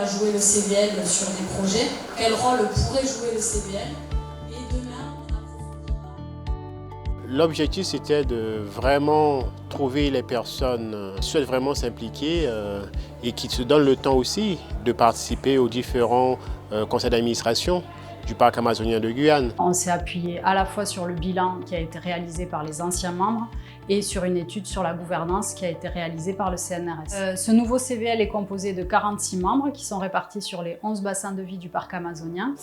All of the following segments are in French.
va jouer le CVL sur des projets, quel rôle pourrait jouer le CVL. Et demain, l'objectif, c'était de vraiment trouver les personnes qui souhaitent vraiment s'impliquer et qui se donnent le temps aussi de participer aux différents conseils d'administration du parc amazonien de Guyane. On s'est appuyé à la fois sur le bilan qui a été réalisé par les anciens membres et sur une étude sur la gouvernance qui a été réalisée par le CNRS. Ce nouveau CVL est composé de 46 membres qui sont répartis sur les 11 bassins de vie du parc amazonien.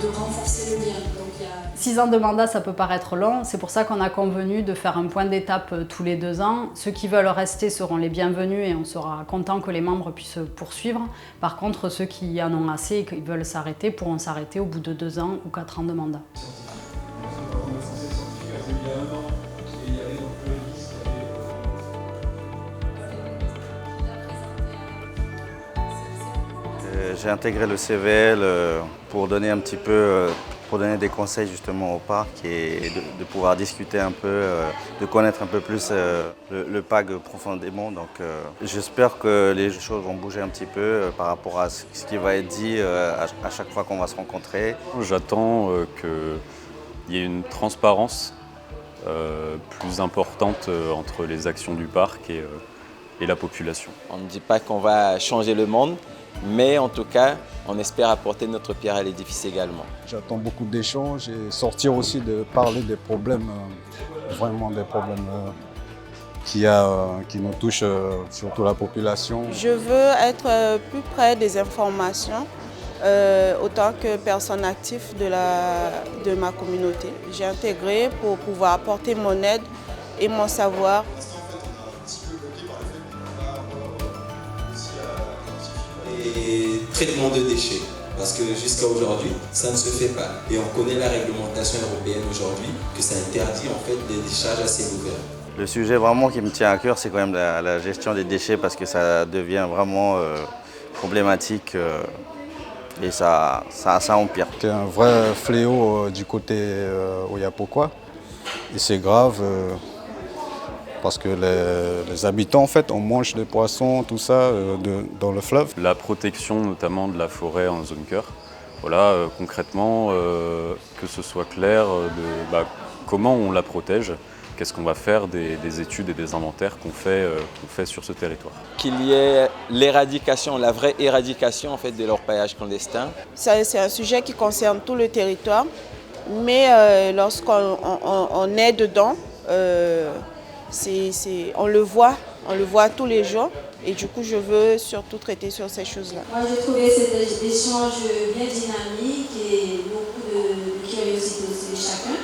de renforcer le lien. Donc, 6 ans de mandat, ça peut paraître long, c'est pour ça qu'on a convenu de faire un point d'étape tous les 2 ans. Ceux qui veulent rester seront les bienvenus et on sera content que les membres puissent poursuivre. Par contre, ceux qui en ont assez et qui veulent s'arrêter pourront s'arrêter au bout de 2 ans ou 4 ans de mandat. J'ai intégré le CVL pour donner un petit peu, pour donner des conseils justement au parc et de pouvoir discuter un peu, de connaître un peu plus le PAG profondément. Donc j'espère que les choses vont bouger un petit peu par rapport à ce qui va être dit à chaque fois qu'on va se rencontrer. J'attends qu'il y ait une transparence plus importante entre les actions du parc et la population. On ne dit pas qu'on va changer le monde, mais en tout cas, on espère apporter notre pierre à l'édifice également. J'attends beaucoup d'échanges et sortir aussi de parler des problèmes, vraiment des problèmes qui nous touchent, surtout la population. Je veux être plus près des informations, autant que personne active de ma communauté. J'ai intégré pour pouvoir apporter mon aide et mon savoir. Et traitement de déchets, parce que jusqu'à aujourd'hui, ça ne se fait pas. Et on connaît la réglementation européenne aujourd'hui, que ça interdit en fait des décharges à ciel ouvert. Le sujet vraiment qui me tient à cœur, c'est quand même la gestion des déchets, parce que ça devient vraiment problématique et ça empire. C'est un vrai fléau du côté Oyapokoa, et c'est grave. Parce que les habitants, en fait, on mange des poissons, tout ça, dans le fleuve. La protection notamment de la forêt en zone cœur. Voilà, concrètement, que ce soit clair de comment on la protège, qu'est-ce qu'on va faire des études et des inventaires qu'on fait sur ce territoire. Qu'il y ait l'éradication, la vraie éradication en fait, de l'orpaillage clandestin. C'est un sujet qui concerne tout le territoire, mais lorsqu'on est dedans, on le voit tous les jours et du coup je veux surtout traiter sur ces choses-là. Moi j'ai trouvé cet échange bien dynamique et beaucoup de curiosité aussi de chacun.